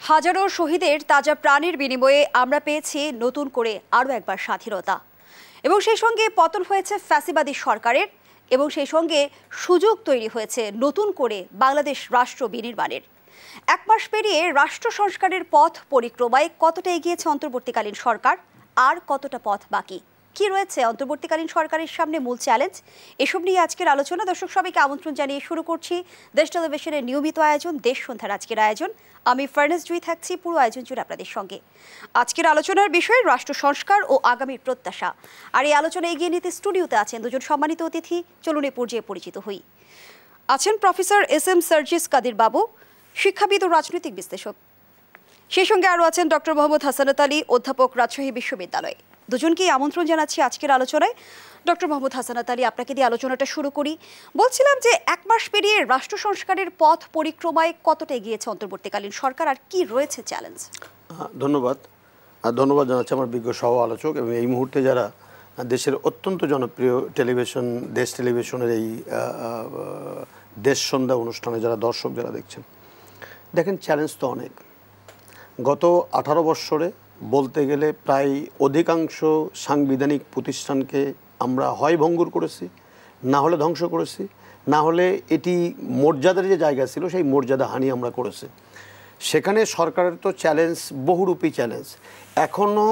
হাজারো শহীদের তাজা প্রাণের বিনিময়ে আমরা পেয়েছি নতুন করে আরও একবার স্বাধীনতা, এবং সেই সঙ্গে পতন হয়েছে ফ্যাসিবাদী সরকারের, এবং সেই সঙ্গে সুযোগ তৈরি হয়েছে নতুন করে বাংলাদেশ রাষ্ট্র বিনির্মাণের। এক মাস পেরিয়ে রাষ্ট্র সংস্কারের পথ পরিক্রমায় কতটা এগিয়েছে অন্তর্বর্তীকালীন সরকার, আর কতটা পথ বাকি, কি রয়েছে অন্তর্বর্তীকালীন সরকারের সামনে মূল চ্যালেঞ্জ, এসব নিয়ে আজকের আলোচনা। দর্শক সবাইকে আমন্ত্রণ জানিয়ে শুরু করছি দেশ টেলিভিশনের নিয়মিত আয়োজন দেশ সন্ধ্যার আজকের আয়োজন। আমি ফার্নেস জুই থাকছি পুরো আয়োজন জুড়ে আপনাদের সঙ্গে। আজকের আলোচনার বিষয় রাষ্ট্র সংস্কার ও আগামীর প্রত্যাশা। আর এই আলোচনা এগিয়ে নিতে স্টুডিওতে আছেন দুজন সম্মানিত অতিথি। চলুন এ পর্যায়ে পরিচিত হই। আছেন প্রফেসর এস.এম. সার্জিস কাদির বাবু, শিক্ষাবিদ ও রাজনৈতিক বিশ্লেষক। সেই সঙ্গে আরও আছেন ডক্টর মোহাম্মদ হাসানাত আলী, অধ্যাপক, রাজশাহী বিশ্ববিদ্যালয়। দুজনকেই আমন্ত্রণ জানাচ্ছি আজকের আলোচনায়। ডক্টর মোহাম্মদ হাসানাত আলী, আপনাকে দিয়ে আলোচনাটা শুরু করি। বলছিলাম যে এক মাস পেরিয়ে রাষ্ট্র সংস্কারের পথ পরিক্রমায় কতটা এগিয়েছে অন্তর্বর্তীকালীন সরকার, আর কি রয়েছে চ্যালেঞ্জ? ধন্যবাদ জানাচ্ছি আমার বিজ্ঞ সহ আলোচক এবং এই মুহূর্তে যারা দেশের অত্যন্ত জনপ্রিয় টেলিভিশন দেশ টেলিভিশনের এই দেশ সন্ধ্যা অনুষ্ঠানে যারা দর্শক যারা দেখছেন, দেখেন চ্যালেঞ্জ তো অনেক। গত 18 বৎসরে বলতে গেলে প্রায় অধিকাংশ সাংবিধানিক প্রতিষ্ঠানকে আমরা হয় ভঙ্গুর করেছি, না হলে ধ্বংস করেছি, না হলে এটি মর্যাদার যে জায়গা ছিল সেই মর্যাদা হানি আমরা করেছি। সেখানে সরকারের তো চ্যালেঞ্জ বহুরূপী চ্যালেঞ্জ। এখনও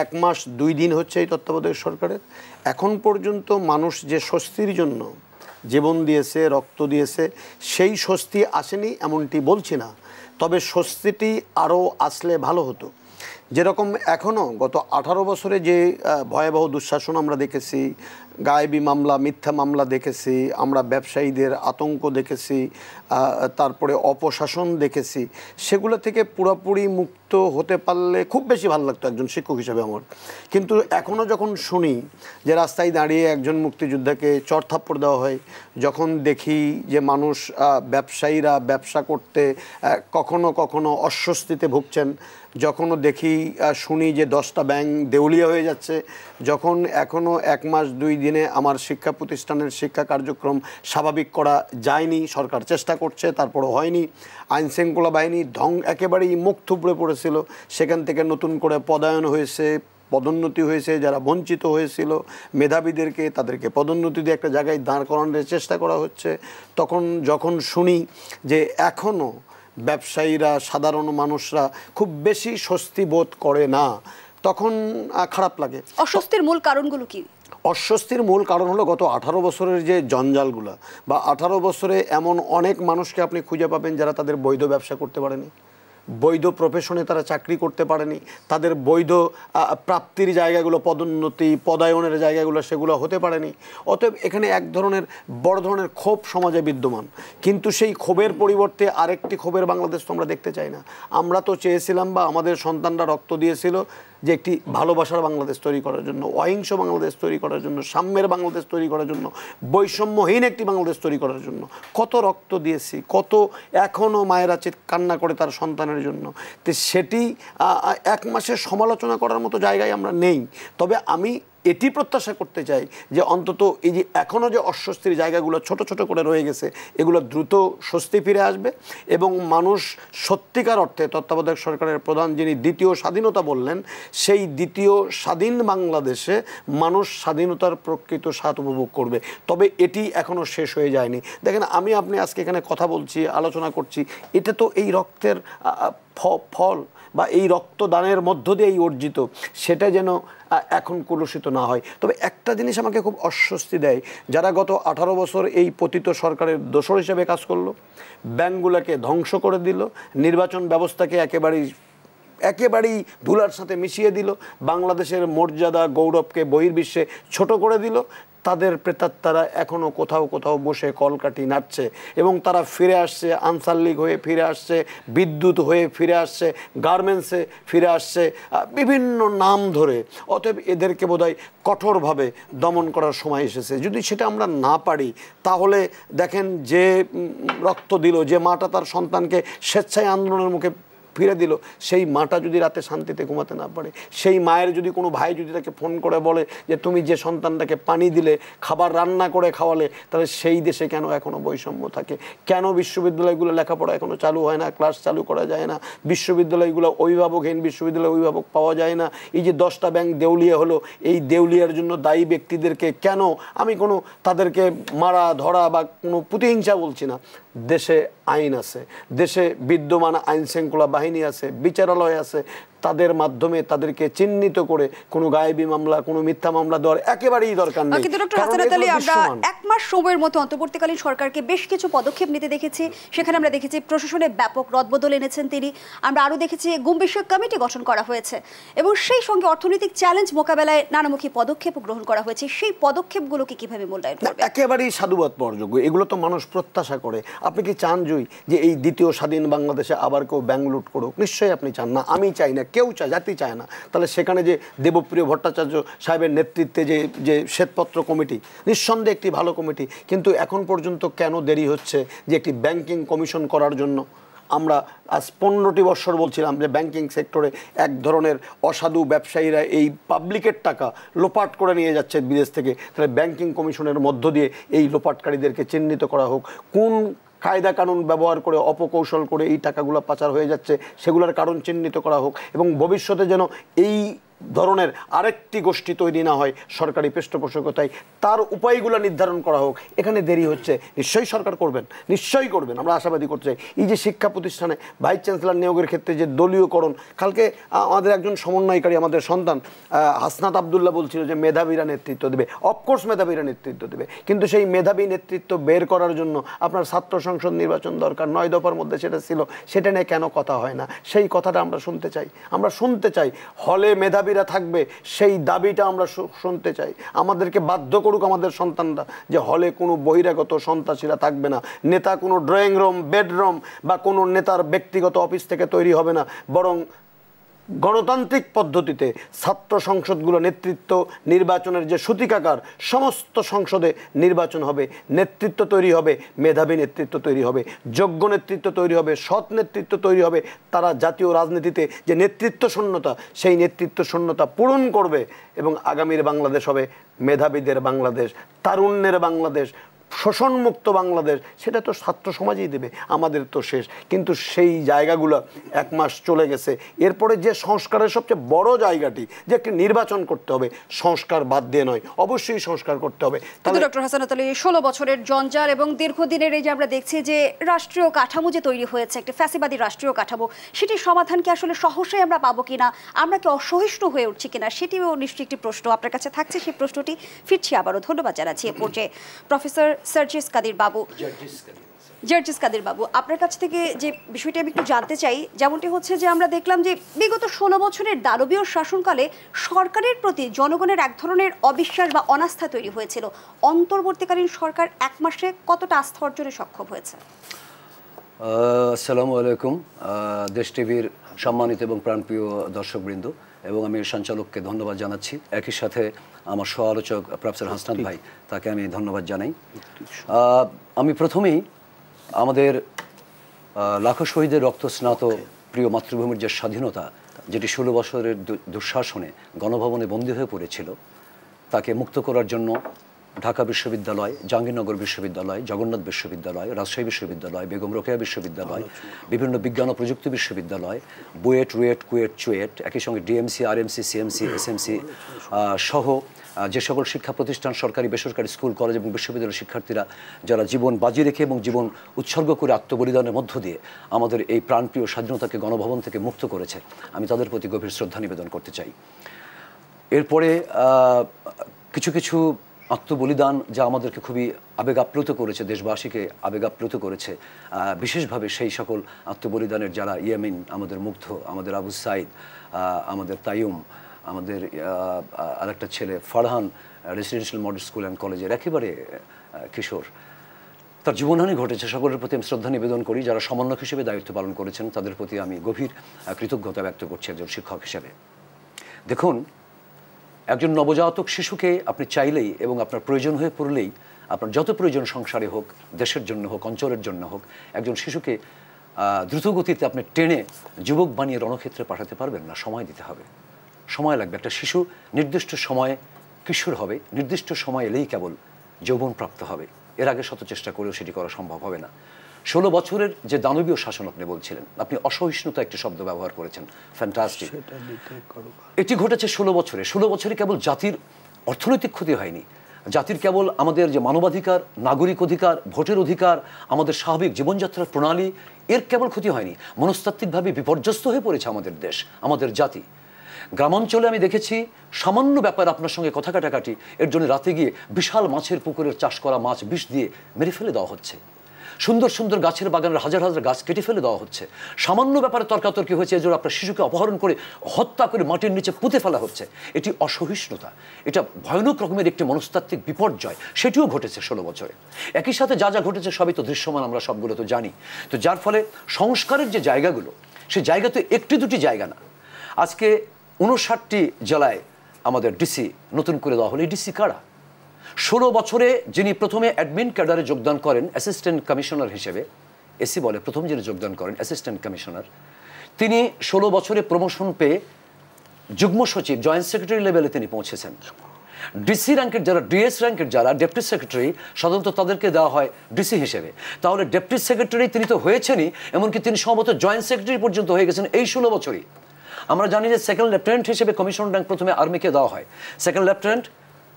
1 মাস 2 দিন হচ্ছে এই তত্ত্বাবধায়ক সরকারের। এখন পর্যন্ত মানুষ যে স্বস্তির জন্য জীবন দিয়েছে, রক্ত দিয়েছে, সেই স্বস্তি আসেনি এমনটি বলছি না, তবে স্বস্তিটি আরও আসলে ভালো হতো। যেরকম এখনও গত 18 বছরে যে ভয়াবহ দুঃশাসন আমরা দেখেছি, গায়েবী মামলা, মিথ্যা মামলা দেখেছি, আমরা ব্যবসায়ীদের আতঙ্ক দেখেছি, তারপরে অপশাসন দেখেছি, সেগুলো থেকে পুরোপুরি মুক্ত হতে পারলে খুব বেশি ভালো লাগতো একজন শিক্ষক হিসেবে আমার। কিন্তু এখনও যখন শুনি যে রাস্তায় দাঁড়িয়ে একজন মুক্তিযোদ্ধাকে চড়থাপ্পড় দেওয়া হয়, যখন দেখি যে মানুষ ব্যবসায়ীরা ব্যবসা করতে কখনো কখনো অস্বস্তিতে ভুগছেন, যখনও দেখি শুনি যে 10টা ব্যাংক দেউলিয়া হয়ে যাচ্ছে, যখন এখনও 1 মাস 2 দিনে আমার শিক্ষা প্রতিষ্ঠানের শিক্ষা কার্যক্রম স্বাভাবিক করা যায়নি, সরকার চেষ্টা করছে তারপরও হয়নি, আইনশৃঙ্খলা বাহিনী একেবারেই মুখ থুবড়ে পড়েছিল, সেখান থেকে নতুন করে পদায়ন হয়েছে, পদোন্নতি হয়েছে, যারা বঞ্চিত হয়েছিল মেধাবীদেরকে তাদেরকে পদোন্নতি দিয়ে একটা জায়গায় দাঁড় করানোর চেষ্টা করা হচ্ছে, তখন যখন শুনি যে এখনও ব্যবসায়ীরা, সাধারণ মানুষরা খুব বেশি স্বস্তি বোধ করে না, তখন খারাপ লাগে। অস্বস্তির মূল কারণগুলো কি? অস্বস্তির মূল কারণ হলো গত 18 বছরের যে জঞ্জালগুলো, বা 18 বছরে এমন অনেক মানুষকে আপনি খুঁজে পাবেন যারা তাদের বৈধ ব্যবসা করতে পারেনি, বৈধ প্রফেশনে তারা চাকরি করতে পারেনি, তাদের বৈধ প্রাপ্তির জায়গাগুলো, পদোন্নতি পদায়নের জায়গাগুলো সেগুলো হতে পারেনি। অতএব এখানে এক ধরনের বড় ধরনের ক্ষোভ সমাজে বিদ্যমান। কিন্তু সেই ক্ষোভের পরিবর্তে আরেকটি ক্ষোভের বাংলাদেশ তো আমরা দেখতে চাই না। আমরা তো চেয়েছিলাম, বা আমাদের সন্তানরা রক্ত দিয়েছিল যে একটি ভালোবাসার বাংলাদেশ তৈরি করার জন্য, অহিংস বাংলাদেশ তৈরি করার জন্য, সাম্যের বাংলাদেশ তৈরি করার জন্য, বৈষম্যহীন একটি বাংলাদেশ তৈরি করার জন্য। কত রক্ত দিয়েছি, কত এখনও মায়েরা কান্না করে তার সন্তানের জন্য। তো সেটি 1 মাসের সমালোচনা করার মতো জায়গায় আমরা নেই। তবে আমি এটি প্রত্যাশা করতে চাই যে অন্তত এই যে এখনও যে অস্বস্তির জায়গাগুলো ছোট ছোট করে রয়ে গেছে, এগুলো দ্রুত স্বস্তি ফিরে আসবে এবং মানুষ সত্যিকার অর্থে তত্ত্বাবধায়ক সরকারের প্রধান যিনি দ্বিতীয় স্বাধীনতা বললেন, সেই দ্বিতীয় স্বাধীন বাংলাদেশে মানুষ স্বাধীনতার প্রকৃত স্বাদ উপভোগ করবে। তবে এটি এখনও শেষ হয়ে যায়নি। দেখেন, আপনি আজকে এখানে কথা বলছি, আলোচনা করছি, এটা তো এই রক্তের ফল বা এই রক্তদানের মধ্য দিয়ে অর্জিত, সেটা যেন এখন কলুষিত না হয়। তবে একটা জিনিস আমাকে খুব অস্বস্তি দেয়, যারা গত 18 বছর এই পতিত সরকারের দোসর হিসেবে কাজ করলো, ব্যাংকগুলোকে ধ্বংস করে দিল, নির্বাচন ব্যবস্থাকে একেবারেই ধুলার সাথে মিশিয়ে দিল, বাংলাদেশের মর্যাদা গৌরবকে বহির্বিশ্বে ছোট করে দিল, তাদের প্রেতাত্মারা এখনও কোথাও কোথাও বসে কলকাঠি নাড়ছে এবং তারা ফিরে আসছে, আনসার লীগ হয়ে ফিরে আসছে, বিদ্যুৎ হয়ে ফিরে আসছে, গার্মেন্টসে ফিরে আসছে, বিভিন্ন নাম ধরে। অতএব এদেরকে বোধহয় কঠোরভাবে দমন করার সময় এসেছে। যদি সেটা আমরা না পারি, তাহলে দেখেন যে রক্ত দিল, যে মাটা তার সন্তানকে স্বেচ্ছায় আন্দোলনের মুখে ফিরে দিল, সেই মাটা যদি রাতে শান্তিতে ঘুমাতে না পারে, সেই মায়ের যদি কোনো ভাই যদি তাকে ফোন করে বলে যে তুমি যে সন্তানটাকে পানি দিলে, খাবার রান্না করে খাওয়ালে, তাহলে সেই দেশে কেন এখনো বৈষম্য থাকে? কেন বিশ্ববিদ্যালয়গুলো লেখাপড়া এখনো চালু হয় না, ক্লাস চালু করা যায় না? বিশ্ববিদ্যালয়গুলো অভিভাবকহীন, বিশ্ববিদ্যালয়ে অভিভাবক পাওয়া যায় না। এই যে 10টা ব্যাংক দেউলিয়া হলো, এই দেউলিয়ার জন্য দায়ী ব্যক্তিদেরকে কেন, আমি কোনো তাদেরকে মারা ধরা বা কোনো প্রতিহিংসা বলছি না, দেশে আইন আছে, দেশে বিদ্যমান আইন শৃঙ্খলা বাহিনী আছে, বিচারালয় আছে, তাদের মাধ্যমে তাদেরকে চিহ্নিত করে কোনো গায়েবী মামলা, কোনো মিথ্যা মামলা দেওয়ার একেবারেই দরকার নেই। কিন্তু ডক্টর হাসানাত আলী, আমরা 1 মাস সময়ের মতো অন্তর্বর্তীকালীন সরকারকে বেশ কিছু পদক্ষেপ নিতে দেখেছি। সেখানে আমরা দেখেছি প্রশাসনে ব্যাপক রদবদল এনেছেন তিনি। আমরা আরও দেখেছি গুম বিষয়ক কমিটি গঠন করা হয়েছে এবং সেই সঙ্গে অর্থনৈতিক চ্যালেঞ্জ মোকাবেলায় নানামুখী পদক্ষেপ গ্রহণ করা হয়েছে। সেই পদক্ষেপগুলোকে কিভাবে মূল্যায়ন করবে? একেবারেই সাধুবাদ পাওয়ার এগুলো তো মানুষ প্রত্যাশা করে। আপনি কি চান জয়ী যে এই দ্বিতীয় স্বাধীন বাংলাদেশে আবার কেউ ব্যাংক লুট করুক? নিশ্চয়ই আপনি চান না, আমি চাই না, কেউ চায়, জাতি চায় না। তাহলে সেখানে যে দেবপ্রিয় ভট্টাচার্য সাহেবের নেতৃত্বে যে শ্বেতপত্র কমিটি, নিঃসন্দেহে একটি ভালো কমিটি, কিন্তু এখন পর্যন্ত কেন দেরি হচ্ছে যে একটি ব্যাংকিং কমিশন করার জন্য? আমরা আজ 15টি বছর বলছিলাম যে ব্যাংকিং সেক্টরে এক ধরনের অসাধু ব্যবসায়ীরা এই পাবলিকের টাকা লোপাট করে নিয়ে যাচ্ছে বিদেশ থেকে। তাহলে ব্যাংকিং কমিশনের মধ্য দিয়ে এই লোপাটকারীদেরকে চিহ্নিত করা হোক, কোন কায়দা কানুন ব্যবহার করে, অপকৌশল করে এই টাকাগুলো পাচার হয়ে যাচ্ছে সেগুলোর কারণ চিহ্নিত করা হোক, এবং ভবিষ্যতে যেন এই ধরনের আরেকটি গোষ্ঠী তৈরি না হয় সরকারি পৃষ্ঠপোষকতায়, তার উপায়গুলো নির্ধারণ করা হোক। এখানে দেরি হচ্ছে, নিশ্চয়ই সরকার করবেন, নিশ্চয়ই করবেন, আমরা আশাবাদী করতে চাই। এই যে শিক্ষা প্রতিষ্ঠানে ভাইস চ্যান্সেলর নিয়োগের ক্ষেত্রে যে দলীয়করণ, কালকে আমাদের একজন সমন্বয়কারী, আমাদের সন্তান হাসনাত আবদুল্লাহ বলছিল যে মেধাবীরা নেতৃত্ব দেবে। অফকোর্স মেধাবীরা নেতৃত্ব দেবে, কিন্তু সেই মেধাবী নেতৃত্ব বের করার জন্য আপনার ছাত্র সংসদ নির্বাচন দরকার। 9 দফার মধ্যে সেটা ছিল, সেটা নিয়ে কেন কথা হয় না? সেই কথাটা আমরা শুনতে চাই, আমরা শুনতে চাই। হলে মেধাবী থাকবে সেই দাবিটা আমরা শুনতে চাই। আমাদেরকে বাধ্য করুক আমাদের সন্তানরা যে হলে কোনো বহিরাগত সন্ত্রাসীরা থাকবে না, নেতা কোনো ড্রয়িং রুম, বেডরুম বা কোনো নেতার ব্যক্তিগত অফিস থেকে তৈরি হবে না, বরং গণতান্ত্রিক পদ্ধতিতে ছাত্র সংসদগুলো নেতৃত্ব নির্বাচনের যে সূতিকাগার, সমস্ত সংসদে নির্বাচন হবে, নেতৃত্ব তৈরি হবে, মেধাবী নেতৃত্ব তৈরি হবে, যোগ্য নেতৃত্ব তৈরি হবে, সৎ নেতৃত্ব তৈরি হবে। তারা জাতীয় রাজনীতিতে যে নেতৃত্ব শূন্যতা, সেই নেতৃত্ব শূন্যতা পূরণ করবে এবং আগামীর বাংলাদেশ হবে মেধাবীদের বাংলাদেশ, তারুণ্যের বাংলাদেশ, শোষণমুক্ত বাংলাদেশ। সেটা তো ছাত্র সমাজই দেবে, আমাদের তো শেষ। কিন্তু সেই জায়গাগুলো 1 মাস চলে গেছে। এরপরে যে সংস্কারের সবচেয়ে বড় জায়গাটি, যে একটি নির্বাচন করতে হবে, সংস্কার বাদ দিয়ে নয়, অবশ্যই সংস্কার করতে হবে। কিন্তু ডক্টর হাসানাত আলী, 16 বছরের জঞ্জাল এবং দীর্ঘদিনের এই যে আমরা দেখছি যে রাষ্ট্রীয় কাঠামো যে তৈরি হয়েছে, একটা ফ্যাসিবাদী রাষ্ট্রীয় কাঠামো, সেটির সমাধান কি আসলে সহসাই আমরা পাবো কিনা, আমরা কি অসহিষ্ণু হয়ে উঠছি কিনা, সেটিও নিশ্চয়ই একটি প্রশ্ন আপনার কাছে থাকছে। সেই প্রশ্নটি ফিরছি আবারও। ধন্যবাদ জানাচ্ছি এ পর্যায়ে প্রফেসর সার্জিস কাদির বাবু। জার্জিস কাদির বাবু, আপনার কাছ থেকে যে বিষয়টি আমি একটু জানতে চাই, যেমনটি হচ্ছে যে আমরা দেখলাম যে বিগত 16 বছরের দানবীয় শাসনকালে সরকারের প্রতি জনগণের এক ধরনের অবিশ্বাস বা অনাস্থা তৈরি হয়েছিল। অন্তর্বর্তীকালীন সরকার 1 মাসে কতটা আস্থা অর্জনে সক্ষম হয়েছে? আসসালামু আলাইকুম। দেশ টিভির সম্মানিত এবং প্রাণপ্রিয় দর্শকবৃন্দ, এবং আমি সঞ্চালককে ধন্যবাদ জানাচ্ছি। একই সাথে আমার সহ আলোচক প্রফেসর হাসনাত ভাই, তাকে আমি ধন্যবাদ জানাই। আমি প্রথমেই আমাদের লাখো শহীদের রক্তস্নাত প্রিয় মাতৃভূমির যে স্বাধীনতা, যেটি 16 বছরের দুঃশাসনে গণভবনে বন্দী হয়ে পড়েছিল, তাকে মুক্ত করার জন্য ঢাকা বিশ্ববিদ্যালয়, জাহাঙ্গীরনগর বিশ্ববিদ্যালয়, জগন্নাথ বিশ্ববিদ্যালয়, রাজশাহী বিশ্ববিদ্যালয়, বেগম রোকেয়া বিশ্ববিদ্যালয়, বিভিন্ন বিজ্ঞান ও প্রযুক্তি বিশ্ববিদ্যালয়, বুয়েট, রুয়েট, কুয়েট, চুয়েট, একই সঙ্গে ডিএমসি, আরএমসি, সিএমসি, এসএমসি সহ যে সকল শিক্ষা প্রতিষ্ঠান, সরকারি বেসরকারি স্কুল, কলেজ এবং বিশ্ববিদ্যালয়ের শিক্ষার্থীরা যারা জীবন বাজি রেখে এবং জীবন উৎসর্গ করে আত্মবলিদানের মধ্য দিয়ে আমাদের এই প্রাণপ্রিয় স্বাধীনতাকে গণভবন থেকে মুক্ত করেছে, আমি তাদের প্রতি গভীর শ্রদ্ধা নিবেদন করতে চাই। এরপরে কিছু কিছু আত্মবলিদান যা আমাদেরকে খুবই আবেগ আপ্লুত করেছে, দেশবাসীকে আবেগ আপ্লুত করেছে, বিশেষভাবে সেই সকল আত্মবলিদানের যারা ইয়ামিন, আমাদের মুগ্ধ, আমাদের আবু সাইদ, আমাদের তাইয়ুম, আমাদের আরেকটা ছেলে Farhan, residential model school and কলেজের একেবারে কিশোর, তার জীবনহানি ঘটেছে। সকলের প্রতি আমি শ্রদ্ধা নিবেদন করি। যারা সমন্বয়ক হিসেবে দায়িত্ব পালন করেছেন তাদের প্রতি আমি গভীর কৃতজ্ঞতা ব্যক্ত করছি একজন শিক্ষক হিসেবে। দেখুন, একজন নবজাতক শিশুকে আপনি চাইলেই এবং আপনার প্রয়োজন হয়ে পড়লেই, আপনার যত প্রয়োজন সংসারে হোক, দেশের জন্য হোক, অঞ্চলের জন্য হোক, একজন শিশুকে দ্রুতগতিতে আপনি টেনে যুবক বানিয়ে রণক্ষেত্রে পাঠাতে পারবেন না, সময় দিতে হবে, সময় লাগবে। একটা শিশু নির্দিষ্ট সময়ে কিশোর হবে, নির্দিষ্ট সময় এলেই কেবল যৌবন প্রাপ্ত হবে, এর আগে শত চেষ্টা করেও সেটি করা সম্ভব হবে না। 16 বছরের যে দানবীয় শাসন আপনি বলছিলেন, আপনি অসহিষ্ণুতা একটি শব্দ ব্যবহার করেছেন, ফ্যান্টাস্টিক। এটি ঘটেছে 16 বছরে। 16 বছরে কেবল জাতির অর্থনৈতিক ক্ষতি হয়নি, জাতির কেবল আমাদের যে মানবাধিকার, নাগরিক অধিকার, ভোটের অধিকার, আমাদের স্বাভাবিক জীবনযাত্রার প্রণালী, এর কেবল ক্ষতি হয়নি, মনস্তাত্ত্বিকভাবে বিপর্যস্ত হয়ে পড়েছে আমাদের দেশ, আমাদের জাতি। গ্রামাঞ্চলে আমি দেখেছি সামান্য ব্যাপার আপনার সঙ্গে কথা কাটাকাটি, এর জন্য রাতে গিয়ে বিশাল মাছের পুকুরের চাষ করা মাছ বিষ দিয়ে মেরে ফেলে দেওয়া হচ্ছে, সুন্দর সুন্দর গাছের বাগানের হাজার হাজার গাছ কেটে ফেলে দেওয়া হচ্ছে, সামান্য ব্যাপারে তর্কাতর্কি হয়েছে, এজন্য আপনার শিশুকে অপহরণ করে হত্যা করে মাটির নিচে পুঁতে ফেলা হচ্ছে। এটি অসহিষ্ণুতা, এটা ভয়ানক রকমের একটি মনস্তাত্ত্বিক বিপর্যয়, সেটিও ঘটেছে 16 বছরে। একই সাথে যা যা ঘটেছে সবই তো দৃশ্যমান, আমরা সবগুলো তো জানি। তো যার ফলে সংস্কারের যে জায়গাগুলো, সেই জায়গা তো একটি দুটি জায়গা না। আজকে 59টি জেলায় আমাদের ডিসি নতুন করে দেওয়া হলো। এই ডিসি কারা? 16 বছরে যিনি প্রথমে অ্যাডমিন ক্যাডারে যোগদান করেন অ্যাসিস্ট্যান্ট কমিশনার হিসেবে, এসি বলে প্রথম যিনি যোগদান করেন অ্যাসিস্ট্যান্ট কমিশনার, তিনি 16 বছরে প্রমোশন পেয়ে যুগ্ম সচিব, জয়েন্ট সেক্রেটারি লেভেলে তিনি পৌঁছেছেন। ডিসি র্যাঙ্কের যারা, ডিএস র্যাঙ্কের যারা ডেপুটি সেক্রেটারি, সাধারণত তাদেরকে দেওয়া হয় ডিসি হিসেবে। তাহলে ডেপুটি সেক্রেটারি তিনি তো হয়েছেনই, এমনকি তিনি সম্ভবত জয়েন্ট সেক্রেটারি পর্যন্ত হয়ে গেছেন এই 16 বছরই। আমরা জানি যে সেকেন্ড লেফটেন্যান্ট হিসেবে কমিশন র্যাঙ্ক প্রথমে আর্মিকে দেওয়া হয়, সেকেন্ড লেফটেন্যান্ট,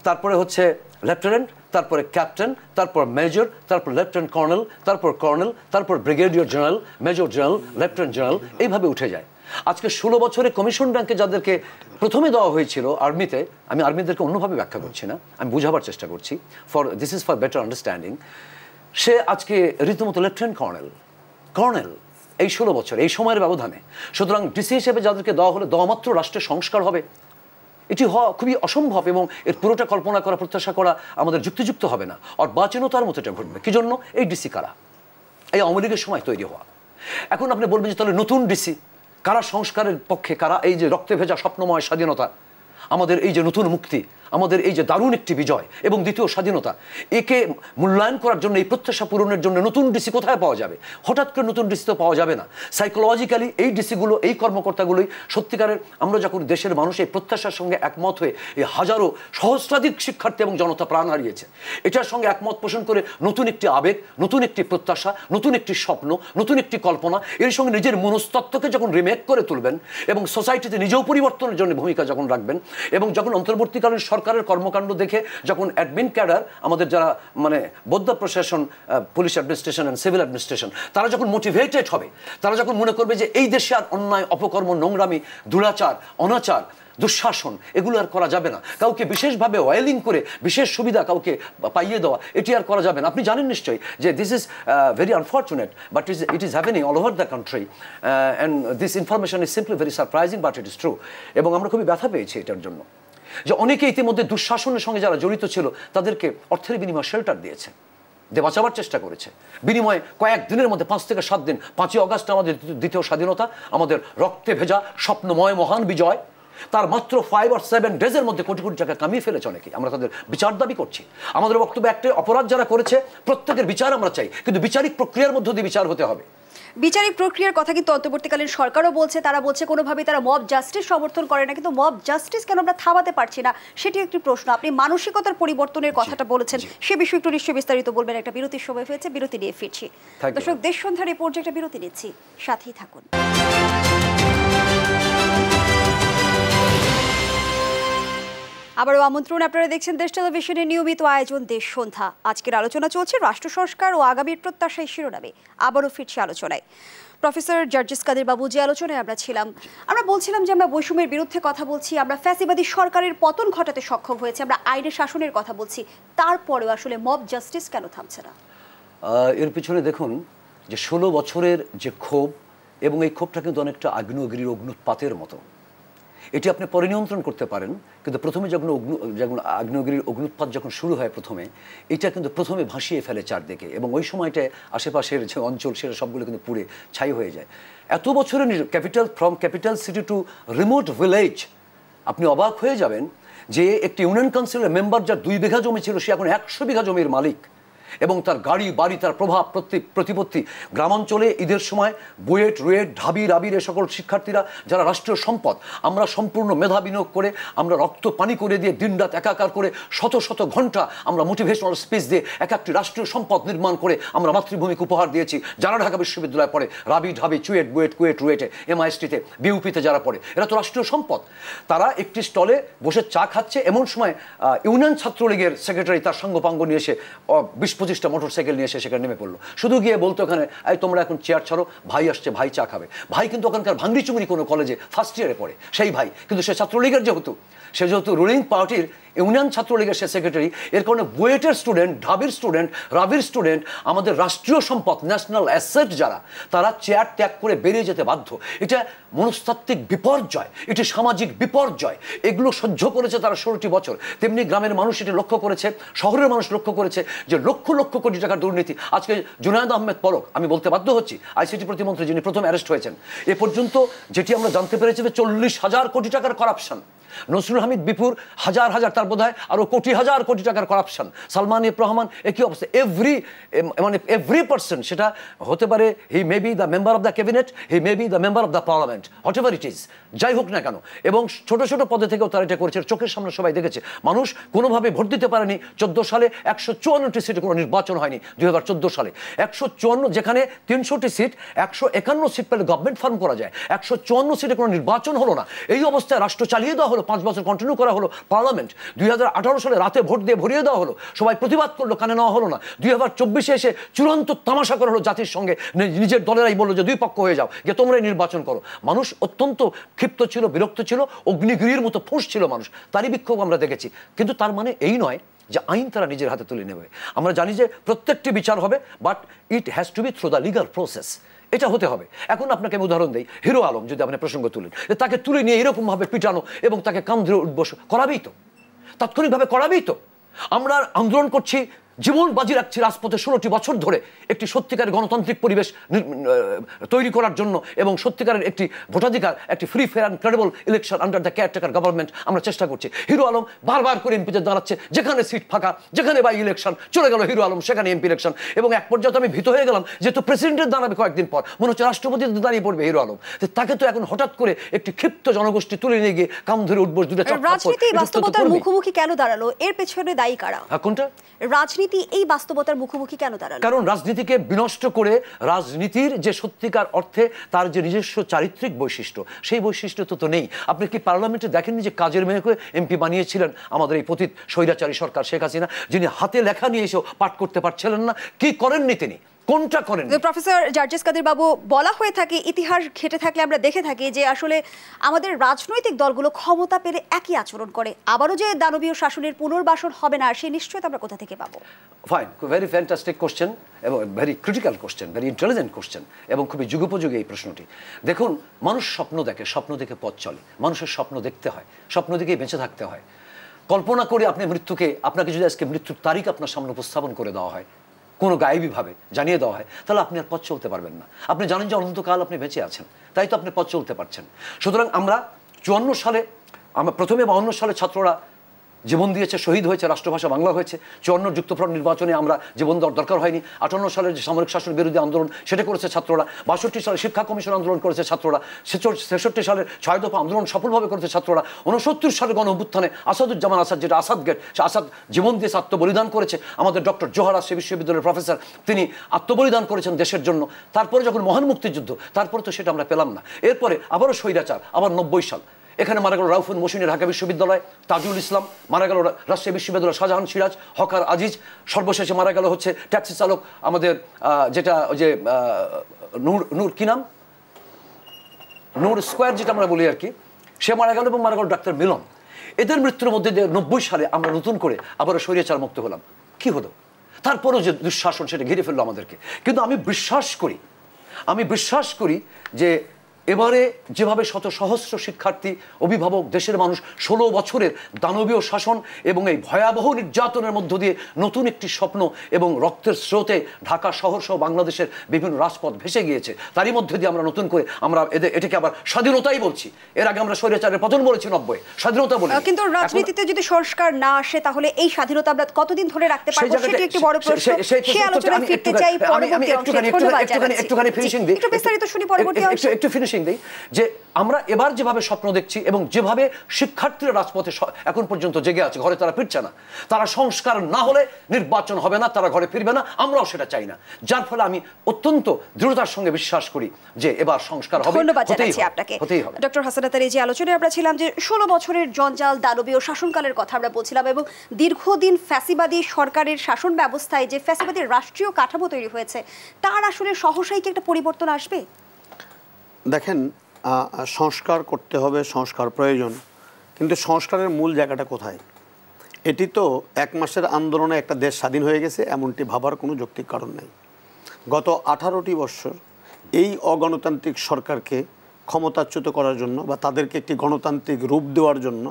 তারপরে হচ্ছে লেফটেন্যান্ট, তারপরে ক্যাপ্টেন, তারপর মেজর, তারপর লেফটেন্যান্ট কর্নেল, তারপর কর্নেল, তারপর brigadier general, major general, lieutenant general, এইভাবে উঠে যায়। আজকে 16 বছরে কমিশন র্যাঙ্কে যাদেরকে প্রথমে দেওয়া হয়েছিল আর্মিতে, আমি আর্মিদেরকে অন্যভাবে ব্যাখ্যা করছি না, আমি বোঝাবার চেষ্টা করছি, this is for better understanding. সে আজকে রীতিমতো লেফটেন্যান্ট কর্নেল এই 16 বছর, এই সময়ের ব্যবধানে। সুতরাং ডিসি হিসেবে যাদেরকে দেওয়া হলে দেওয়া মাত্র রাষ্ট্রের সংস্কার হবে, এটি হওয়া খুবই অসম্ভব, এবং এর পুরোটা কল্পনা করা, প্রত্যাশা করা আমাদের যুক্তিযুক্ত হবে না। অর্বাচীনতার মতো এটা ঘটবে। কি জন্য? এই ডিসি কারা? এই আওয়ামী লীগের সময় তৈরি হওয়া। এখন আপনি বলবেন যে তাহলে নতুন ডিসি কারা, সংস্কারের পক্ষে কারা? এই যে রক্তে ভেজা স্বপ্নময় স্বাধীনতা, আমাদের এই যে নতুন মুক্তি, আমাদের এই যে দারুণ একটি বিজয় এবং দ্বিতীয় স্বাধীনতা, একে মূল্যায়ন করার জন্য, এই প্রত্যাশা পূরণের জন্য নতুন ডিসি কোথায় পাওয়া যাবে? হঠাৎ করে নতুন ডিসি তো পাওয়া যাবে না। সাইকোলজিক্যালি এই ডিসিগুলো, এই কর্মকর্তাগুলোই সত্যিকারের, আমরা যখন দেশের মানুষ এই প্রত্যাশার সঙ্গে একমত হয়ে, এই হাজারো সহস্রাধিক শিক্ষার্থী এবং জনতা প্রাণ হারিয়েছে, এটার সঙ্গে একমত পোষণ করে নতুন একটি আবেগ, নতুন একটি প্রত্যাশা, নতুন একটি স্বপ্ন, নতুন একটি কল্পনা, এর সঙ্গে নিজের মনস্তত্ত্বকে যখন রিমেক করে তুলবেন এবং সোসাইটিতে নিজেও পরিবর্তনের জন্য ভূমিকা যখন রাখবেন, এবং যখন অন্তর্বর্তীকালীন সরকারের কর্মকাণ্ড দেখে যখন অ্যাডমিন ক্যাডার, আমাদের যারা মানে বৌদ্ধ প্রশাসন, police administration and civil administration, তারা যখন মোটিভেটেড হবে, তারা যখন মনে করবে যে এই দেশে আর অন্যায়, অপকর্ম, নোংরামি, দুরাচার, অনাচার, দুঃশাসন এগুলো আর করা যাবে না, কাউকে বিশেষভাবে ওয়েলিং করে বিশেষ সুবিধা কাউকে পাইয়ে দেওয়া, এটি আর করা যাবে না। আপনি জানেন নিশ্চয়ই যে this is very unfortunate, but it is happening all over the country, and this information is simply very surprising, but it is true. এবং আমরা খুবই ব্যথা পেয়েছি এটার জন্য, যে অনেকে ইতিমধ্যে দুঃশাসনের সঙ্গে যারা জড়িত ছিল তাদেরকে অর্থের বিনিময়ে শেল্টার দিয়েছে, বাঁচাবার চেষ্টা করেছে। বিনিময়ে কয়েকদিনের মধ্যে 5 থেকে 7 দিন, 5ই অগাস্ট আমাদের দ্বিতীয় স্বাধীনতা, আমাদের রক্তে ভেজা স্বপ্নময় মহান বিজয়, তার মাত্র 5 or 7 ডেজের মধ্যে কোটি কোটি টাকা কামিয়ে ফেলেছে অনেকে। আমরা তাদের বিচার দাবি করছি। আমাদের বক্তব্য একটাই, অপরাধ যারা করেছে প্রত্যেকের বিচার আমরা চাই, কিন্তু বিচারিক প্রক্রিয়ার মধ্য দিয়ে বিচার হতে হবে। বিচারিক প্রক্রিয়ার কথা কিন্তু অন্তর্বর্তীকালীন সরকারও বলছে, তারা বলছে কোনোভাবেই তারা মব জাস্টিস সমর্থন করে না, কিন্তু মব জাস্টিস কেন আমরা থামাতে পারছি না, সেটি একটি প্রশ্ন। আপনি মানসিকতার পরিবর্তনের কথাটা বলেছেন, সে বিষয়ে একটু নিশ্চয়ই বিস্তারিত বলবেন। একটা বিরতির সময় হয়েছে, বিরতি নিয়ে ফিরছি। দর্শক, দেশ সন্ধ্যার এই পর্যায়ে একটা বিরতি নিচ্ছি, সাথেই থাকুন। আবারও আমন্ত্রণ, আপনারা দেখছেন দেশ টেলিভিশনের নিয়মিত আয়োজন দেশ সন্ধ্যা। আজকের আলোচনা চলছে রাষ্ট্র সংস্কার ও আগামীর প্রত্যাশায় শিরোনামে। আবারও ফিরছি আলোচনায়। প্রফেসর জার্জিস কাদের বাবু, যে আলোচনায় আমরা ছিলাম, আমরা বলছিলাম যে আমরা বৈষম্যের বিরুদ্ধে কথা বলছি, আমরা ফ্যাসিবাদী সরকারের পতন ঘটাতে সক্ষম হয়েছে, আমরা আইনের শাসনের কথা বলছি, তারপরেও আসলে মব জাস্টিস কেন থামছে না? এর পিছনে দেখুন যে 16 বছরের যে ক্ষোভ, এবং এই ক্ষোভটা কিন্তু অনেকটা আগ্নেয়গিরির অগ্নুৎপাতের মতো। এটি আপনি পরে নিয়ন্ত্রণ করতে পারেন, কিন্তু প্রথমে যখন আগ্নেয়গিরির অগ্নুৎপাত যখন শুরু হয় প্রথমে, এটা কিন্তু প্রথমে ভাসিয়ে ফেলে চারদিকে, এবং ওই সময়টায় আশেপাশের যে অঞ্চল সেটা সবগুলো কিন্তু পুড়ে ছাই হয়ে যায়। এত বছরের from capital city to remote village, আপনি অবাক হয়ে যাবেন যে একটি ইউনিয়ন কাউন্সিলের মেম্বার, যার 2 বিঘা জমি ছিল, সে এখন 100 বিঘা জমির মালিক। এবং তার গাড়ি বাড়ি, তার প্রভাব প্রতিপত্তি গ্রামাঞ্চলে ঈদের সময় বুয়েট, রুয়েট, ঢাবি, রাবির এ সকল শিক্ষার্থীরা যারা রাষ্ট্রীয় সম্পদ, আমরা সম্পূর্ণ মেধা বিনিয়োগ করে, আমরা রক্ত পানি করে দিয়ে দিনরাত একাকার করে শত শত ঘন্টা আমরা মোটিভেশনাল স্পিচ দিয়ে একটি রাষ্ট্রীয় সম্পদ নির্মাণ করে আমরা মাতৃভূমিকে উপহার দিয়েছি। যারা ঢাকা বিশ্ববিদ্যালয়ে পড়ে, রাবি, ঢাবি, চুয়েট, বুয়েট, কুয়েট, রুয়েটে, MIST-তে, বিউপিতে যারা পড়ে, এরা তো রাষ্ট্রীয় সম্পদ। তারা একটি স্টলে বসে চা খাচ্ছে, এমন সময় ইউনিয়ন ছাত্রলীগের সেক্রেটারি তার সঙ্গপাঙ্গ নিয়ে এসে 20-25টা মোটরসাইকেল নিয়ে এসে সেখানে নেমে পড়লো। শুধু গিয়ে বলতো ওখানে, এই তোমরা এখন চেয়ার ছাড়ো, ভাই আসছে, ভাই চা খাবে। ভাই কিন্তু ওখানকার ভাঙড়ি চুমুরি কোনো কলেজে ফার্স্ট ইয়ারে পড়ে, সেই ভাই কিন্তু সে ছাত্রলীগের যেহেতু রুলিং পার্টির ইউনিয়ন ছাত্রলীগের সে সেক্রেটারি, এর কারণে বুয়েটের স্টুডেন্ট, ঢাবির স্টুডেন্ট, রাবির স্টুডেন্ট, আমাদের রাষ্ট্রীয় সম্পদ, ন্যাশনাল অ্যাসেট যারা, তারা চেয়ার ত্যাগ করে বেরিয়ে যেতে বাধ্য। এটা মনস্তাত্ত্বিক বিপর্যয়, এটি সামাজিক বিপর্যয়। এগুলো সহ্য করেছে তারা 16টি বছর। তেমনি গ্রামের মানুষ এটি লক্ষ্য করেছে, শহরের মানুষ লক্ষ্য করেছে যে লক্ষ লক্ষ কোটি টাকার দুর্নীতি। আজকে জুনায়েদ আহমেদ পলক, আমি বলতে বাধ্য হচ্ছি, ICT প্রতিমন্ত্রী যিনি প্রথম অ্যারেস্ট হয়েছেন, এ পর্যন্ত যেটি আমরা জানতে পেরেছি যে 40,000 কোটি টাকার করাপশন। নসরুল হামিদ বিপুর হাজার হাজার, তার বোধ হয় আরো হাজার কোটি টাকার করাপশন। সালমান এফ রহমান একই অবস্থা। এভরি পার্সন, সেটা হতে পারে he may be the member of the cabinet, he may be the member of the parliament, whatever it is, যাই হোক না কেন, এবং ছোট ছোট পদে থেকেও তারা এটা করেছে। চোখের সামনে সবাই দেখেছে। মানুষ কোনোভাবে ভোট দিতে পারেনি। 14 সালে 154টি সিটে কোনো নির্বাচন হয়নি। 2014 সালে 154, যেখানে 300টি সিট, 151 সিট পেলে গভর্নমেন্ট ফর্ম করা যায়, 154 সিটে কোনো নির্বাচন হলো না। এই অবস্থায় রাষ্ট্র চালিয়ে দেওয়া হলো, 5 বছর কন্টিনিউ করা হলো পার্লামেন্ট। 2018 সালে রাতে ভোট দিয়ে ভরিয়ে দেওয়া হলো, সবাই প্রতিবাদ করলো, কানে নেওয়া হলো না। 2024-এ এসে চূড়ান্ত তামাশা করা হলো জাতির সঙ্গে। নিজের দলেরাই বললো যে 2 পক্ষ হয়ে যাও, যে তোমরাই নির্বাচন করো। মানুষ অত্যন্ত ক্ষিপ্ত ছিল, বিরক্ত ছিল, অগ্নিগিরির মতো ফুঁস ছিল মানুষ। তারই বিক্ষোভ আমরা দেখেছি। কিন্তু তার মানে এই নয় যে আইন তারা নিজের হাতে তুলে নেবে। আমরা জানি যে প্রত্যেকটি বিচার হবে, but it has to B through the legal process. এটা হতে হবে। এখন আপনাকে আমি উদাহরণ দিই, হিরো আলম যদি আপনি প্রসঙ্গ তুলেন, তাকে তুলে নিয়ে এরকমভাবে পিটানো এবং তাকে কান ধরে উঠবস করাবেই তো, তাৎক্ষণিকভাবে করাবেই তো। আমরা আন্দোলন করছি, জীবন বাজি রাখছি রাজপথে 16টি বছর ধরে একটি সত্যিকারের গণতান্ত্রিক পরিবেশ তৈরি করার জন্য, এবং সত্যিকারের একটি ভোটাধিকার, একটি free fair and credible election under the caretaker government আমরা চেষ্টা করছি। হিরো আলম বারবার করে এমপিতে দাঁড়াচ্ছে, যেখানে সিট ফাঁকা, যেখানে বাই ইলেকশন, চলে গেল হিরো আলম, সেখানে এমপি ইলেকশন। এবং এক পর্যায়ে আমি ভীত হয়ে গেলাম, যেহেতু প্রেসিডেন্টের দাঁড়াবে কয়েকদিন পর, মনে হচ্ছে রাষ্ট্রপতি দাঁড়িয়ে পড়বে হিরো আলম। তাকে তো এখন হঠাৎ করে একটি ক্ষিপ্ত জনগোষ্ঠী তুলে নিয়ে গিয়ে কাম ধরে উঠবস দুটো। রাজনীতি বাস্তবতার মুখোমুখি কেন দাঁড়ালো? এর পেছনে দায়ী কারা? কোনটা? রাজনীতি এই বাস্তবতার মুখোমুখি কেন দাঁড়ালো? কারণ রাজনীতিকে বিনষ্ট করে, রাজনীতির যে সত্যিকার অর্থে তার যে নিজস্ব চারিত্রিক বৈশিষ্ট্য, সেই বৈশিষ্ট্য তো নেই। আপনি কি পার্লামেন্টে দেখেননি যে কাজের মেয়েকে এমপি বানিয়েছিলেন আমাদের এই পতিত স্বৈরাচারী সরকার শেখ হাসিনা, যিনি হাতে লেখা নিয়ে এসেও পাঠ করতে পারছিলেন না? কি করেননি তিনি? কোনটা করেন? প্রফেসর জার্জিস কাদের বাবু, বলা হয়ে থাকে, ইতিহাস ঘেটে থাকলে আমরা দেখে থাকি যে আসলে আমাদের রাজনৈতিক দলগুলো ক্ষমতা পেলে একই আচরণ করে। আবারও যে দানবীয় শাসনের পুনর্বাসন হবে না, সেই নিশ্চয়তা আমরা কোথা থেকে পাবো? ফাইন, ভেরি ফ্যান্টাস্টিক কোশ্চেন, এবং very critical question, very intelligent question, এবং খুবই যুগোপযোগী এই প্রশ্নটি। দেখুন, মানুষ স্বপ্ন দেখে, স্বপ্ন দেখে পথ চলে। মানুষের স্বপ্ন দেখতে হয়, স্বপ্ন দেখেই বেঁচে থাকতে হয়। কল্পনা করে আপনি মৃত্যুকে, আপনাকে যদি আজকে মৃত্যুর তারিখ আপনার সামনে উপস্থাপন করে দেওয়া হয়, কোনো গায়েবীভাবে জানিয়ে দেওয়া হয়, তাহলে আপনি আর পথ চলতে পারবেন না। আপনি জানেন যে অনন্তকাল আপনি বেঁচে আছেন, তাই তো আপনি পথ চলতে পারছেন। সুতরাং আমরা 54 সালে, আমরা প্রথমে 52 সালে ছাত্ররা জীবন দিয়েছে, শহীদ হয়েছে, রাষ্ট্রভাষা বাংলা হয়েছে। 54 যুক্তফ্রন্ট নির্বাচনে আমরা জীবন দেওয়ার দরকার হয়নি। 58 সালের যে সামরিক শাসন বিরোধী আন্দোলন, সেটা করেছে ছাত্ররা। 62 সালে শিক্ষা কমিশন আন্দোলন করেছে ছাত্ররা। 66 সালের 6 দফা আন্দোলন সফলভাবে করেছে ছাত্ররা। 69 সালে গণ অভ্যুত্থানে আসাদুজ্জামান আসাদ, যেটা আসাদ গেট, সে আসাদ জীবন দিয়ে আত্মবলিদান করেছে। আমাদের ডক্টর জোহর আসে বিশ্ববিদ্যালয়ের প্রফেসর, তিনি আত্মবলিদান করেছেন দেশের জন্য। তারপরে যখন মহান মুক্তিযুদ্ধ, তারপরে তো সেটা আমরা পেলাম না। এরপরে আবারও স্বৈরাচার, আবার 90 সাল, এখানে মারা গেল রাউফুল মহসিনের ঢাকা বিশ্ববিদ্যালয়, তাজুল ইসলাম মারা গেল রাজশাহী বিশ্ববিদ্যালয়, শাহজাহান সিরাজ, হকার আজিজ, সর্বশেষে মারা গেল হচ্ছে ট্যাক্সি চালক আমাদের, যেটা ওই যে নূর কি নাম, নূর স্কোয়ার যেটা আমরা বলি আর কি, সে মারা গেল, এবং মারা গেল ডাক্তার মিলন। এদের মৃত্যুর মধ্যে 90 সালে আমরা নতুন করে আবারও স্বৈরাচার মুক্ত হলাম। কি হলো? তারপরেও যে দুঃশাসন, সেটা ঘিরে ফেললো আমাদেরকে। কিন্তু আমি বিশ্বাস করি যে এবারে যেভাবে শত সহস্র শিক্ষার্থী, অভিভাবক, দেশের মানুষ 16 বছরের দানবীয় শাসন এবং এই ভয়াবহ নির্যাতনের মধ্য দিয়ে নতুন একটি স্বপ্ন এবং রক্তের স্রোতে ঢাকা শহর সহ বাংলাদেশের বিভিন্ন রাজপথ ভেসে গিয়েছে, তারই মধ্যে দিয়ে আমরা নতুন করে আমরা এটাকে আবার স্বাধীনতাই বলছি। এর আগে আমরা স্বৈরাচারের পতন বলেছি 90, স্বাধীনতা বলি। কিন্তু রাজনীতিতে যদি সংস্কার না আসে তাহলে এই স্বাধীনতা আমরা কতদিন ধরে রাখতে পারবো সেটা একটি বড় প্রশ্ন। সেই আলোচনায় ফিরতে চাই পরবর্তী অংশে। একটুখানি ফিনিশিং দিই, একটু বিস্তারিত শুনি পরবর্তী অংশে। একটু ফিনিশিং দিই যে আমরা এবার যেভাবে স্বপ্ন দেখছি এবং যেভাবে শিক্ষার্থীরা রাজপথে এখন পর্যন্ত জেগে আছে, ঘরে তারা ফিরছে না, তারা সংস্কার না হলে নির্বাচন হবে না, তারা ঘরে ফিরবে না, আমরাও সেটা চাই না। যার ফলে আমি অত্যন্ত দৃঢ়তার সঙ্গে বিশ্বাস করি যে এবার সংস্কার হবে। ধন্যবাদ জানাচ্ছি আপনাকে ডক্টর হাসানাত আলী। যে আলোচনায় আমরা ছিলাম যে 16 বছরের জঞ্জাল, দানবীয় শাসনকালের কথা আমরা বলছিলাম এবং দীর্ঘদিন ফ্যাসিবাদী সরকারের শাসন ব্যবস্থায় যে ফ্যাসিবাদী রাষ্ট্রীয় কাঠামো তৈরি হয়েছে তার আসলে সহসাই কি একটা পরিবর্তন আসবে? দেখেন, সংস্কার করতে হবে, সংস্কার প্রয়োজন, কিন্তু সংস্কারের মূল জায়গাটা কোথায়? এটি তো 1 মাসের আন্দোলনে একটা দেশ স্বাধীন হয়ে গেছে এমনটি ভাবার কোনো যৌক্তিক কারণ নেই। গত 18টি বছর এই অগণতান্ত্রিক সরকারকে ক্ষমতাচ্যুত করার জন্য বা তাদেরকে একটি গণতান্ত্রিক রূপ দেওয়ার জন্য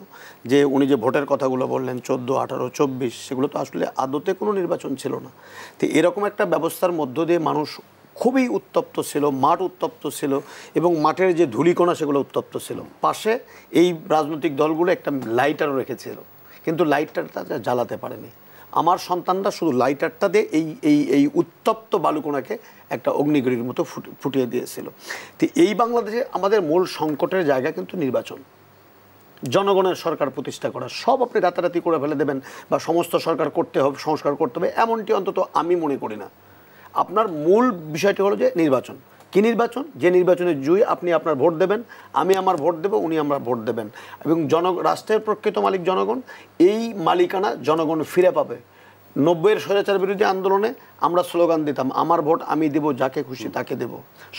যে উনি যে ভোটের কথাগুলো বললেন 14, 18, 24, সেগুলো তো আসলে আদতে কোনো নির্বাচন ছিল না। তো এরকম একটা ব্যবস্থার মধ্য দিয়ে মানুষ খুবই উত্তপ্ত ছিল, মাঠ উত্তপ্ত ছিল এবং মাঠের যে ধূলিকণা সেগুলো উত্তপ্ত ছিল। পাশে এই রাজনৈতিক দলগুলো একটা লাইটারও রেখেছিল, কিন্তু লাইটারটা জ্বালাতে পারেনি। আমার সন্তানরা শুধু লাইটারটা দিয়ে এই উত্তপ্ত বালুকণাকে একটা অগ্নিগিরির মতো ফুটিয়ে দিয়েছিল। তো এই বাংলাদেশে আমাদের মূল সংকটের জায়গা কিন্তু নির্বাচন, জনগণের সরকার প্রতিষ্ঠা করা। সব আপনি রাতারাতি করে ফেলে দেবেন বা সমস্ত সরকার করতে হবে, সংস্কার করতে হবে, এমনটি অন্তত আমি মনে করি না। আপনার মূল বিষয়টি হলো যে নির্বাচন। কি নির্বাচন? যে নির্বাচনের জুই আপনি আপনার ভোট দেবেন, আমি আমার ভোট দেব, উনি আমরা ভোট দেবেন এবং রাষ্ট্রের প্রকৃত মালিক জনগণ। এই মালিকানা জনগণ ফিরে পাবে। 90-এর স্বৈরাচার বিরোধী আন্দোলনে আমরা স্লোগান দিতাম, আমার ভোট আমি দেব, যাকে খুশি তাকে দেব।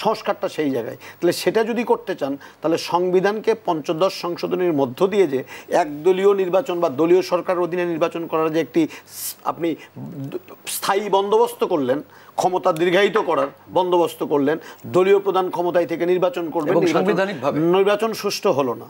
সংস্কারটা সেই জায়গায়। তাহলে সেটা যদি করতে চান তাহলে সংবিধানকে 15 সংশোধনীর মধ্য দিয়ে যে একদলীয় নির্বাচন বা দলীয় সরকারের অধীনে নির্বাচন করার যে একটি আপনি স্থায়ী বন্দোবস্ত করলেন, ক্ষমতা দীর্ঘায়িত করার বন্দোবস্ত করলেন, দলীয় প্রধান ক্ষমতায় থেকে নির্বাচন করবেন, নির্বাচন সুষ্ঠু হলো না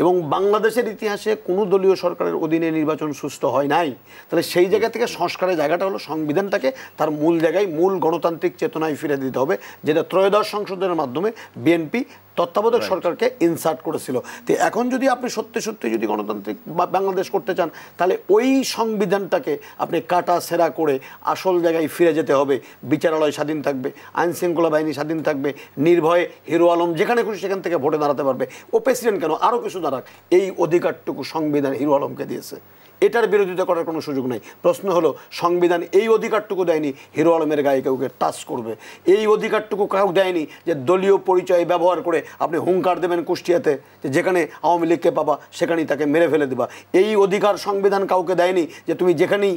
এবং বাংলাদেশের ইতিহাসে কোনো দলীয় সরকারের অধীনে নির্বাচন সুষ্ঠু হয় নাই। তাহলে সেই জায়গা থেকে সংস্কারের জায়গাটা হলো সংবিধানটাকে তার মূল জায়গায়, মূল গণতান্ত্রিক চেতনায় ফিরে দিতে হবে, যেটা 13 সংশোধনের মাধ্যমে বিএনপি তত্ত্বাবধায়ক সরকারকে ইনসার্ট করেছিল। তো এখন যদি আপনি সত্যি সত্যি যদি গণতান্ত্রিক বাংলাদেশ করতে চান তাহলে ওই সংবিধানটাকে আপনি কাটা সেরা করে আসল জায়গায় ফিরে যেতে হবে। বিচারালয় স্বাধীন থাকবে, আইন শৃঙ্খলা বাহিনী স্বাধীন থাকবে, নির্ভয়ে হিরো আলম যেখানে খুশি সেখান থেকে ভোটে দাঁড়াতে পারবে। ও প্রেসিডেন্ট কেন, আরও কিছু দাঁড়াক, এই অধিকারটুকু সংবিধান হিরো আলমকে দিয়েছে। এটার বিরোধিতা করার কোনো সুযোগ নেই। প্রশ্ন হলো সংবিধান এই অধিকারটুকু দেয়নি হিরো আলমের গায়ে কাউকে টাচ করবে, এই অধিকারটুকু কাউ দেয়নি যে দলীয় পরিচয় ব্যবহার করে আপনি হুঙ্কার দেবেন কুষ্টিয়াতে যে যেখানে আওয়ামী লীগকে পাবা সেখানেই তাকে মেরে ফেলে দেবা। এই অধিকার সংবিধান কাউকে দেয়নি যে তুমি যেখানেই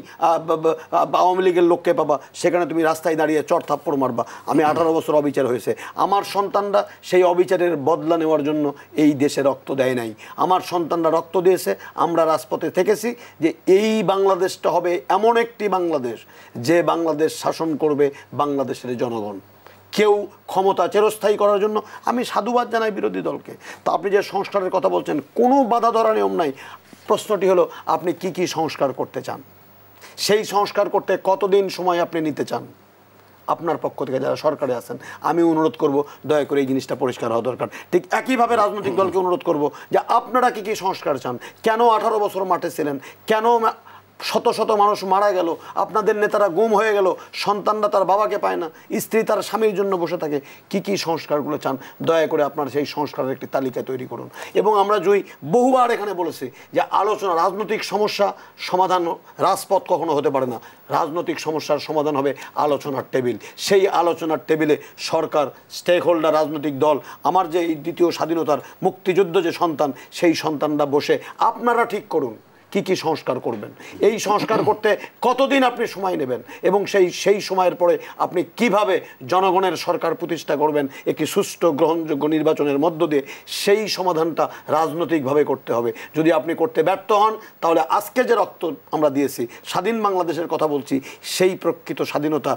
আওয়ামী লীগের লোককে পাবা সেখানে তুমি রাস্তায় দাঁড়িয়ে চর থাপ্পড় মারবা। আমি 18 বছর অবিচার হয়েছে, আমার সন্তানরা সেই অবিচারের বদলা নেওয়ার জন্য এই দেশে রক্ত দেয় নাই। আমার সন্তানরা রক্ত দিয়েছে, আমরা রাজপথে থেকেছি যে এই বাংলাদেশটা হবে এমন একটি বাংলাদেশ যে বাংলাদেশ শাসন করবে বাংলাদেশের জনগণ। কেউ ক্ষমতা চিরস্থায়ী করার জন্য আমি সাধুবাদ জানাই বিরোধী দলকে। তা আপনি যে সংস্কারের কথা বলছেন কোনো বাধা ধরা নিয়ম নাই। প্রশ্নটি হলো আপনি কি কি সংস্কার করতে চান, সেই সংস্কার করতে কতদিন সময় আপনি নিতে চান। আপনার পক্ষ থেকে যারা সরকারে আছেন আমি অনুরোধ করব দয়া করে এই জিনিসটা পরিষ্কার হওয়া দরকার। ঠিক একইভাবে রাজনৈতিক দলকে অনুরোধ করব যে আপনারা কি কি সংস্কার চান, কেন 18 বছর মাঠে ছিলেন, কেন শত শত মানুষ মারা গেল, আপনাদের নেতারা গুম হয়ে গেল, সন্তানরা তার বাবাকে পায় না, স্ত্রী তার স্বামীর জন্য বসে থাকে, কি কি সংস্কারগুলো চান দয়া করে আপনারা সেই সংস্কারের একটি তালিকা তৈরি করুন। এবং আমরা বহুবার এখানে বলেছি যে আলোচনা, রাজনৈতিক সমস্যা সমাধান রাজপথ কখনো হতে পারে না, রাজনৈতিক সমস্যার সমাধান হবে আলোচনার টেবিল। সেই আলোচনার টেবিলে সরকার, স্টেক হোল্ডার, রাজনৈতিক দল, আমার যে দ্বিতীয় স্বাধীনতার মুক্তিযুদ্ধ যে সন্তান, সেই সন্তানরা বসে আপনারা ঠিক করুন কি কি সংস্কার করবেন, এই সংস্কার করতে কতদিন আপনি সময় নেবেন, এবং সেই সময়ের পরে আপনি কিভাবে জনগণের সরকার প্রতিষ্ঠা করবেন একটি সুষ্ঠু গ্রহণযোগ্য নির্বাচনের মধ্য দিয়ে, সেই সমাধানটা রাজনৈতিকভাবে করতে হবে। যদি আপনি করতে ব্যর্থ হন, তাহলে আজকে যে রক্ত আমরা দিয়েছি, স্বাধীন বাংলাদেশের কথা বলছি, সেই প্রকৃত স্বাধীনতা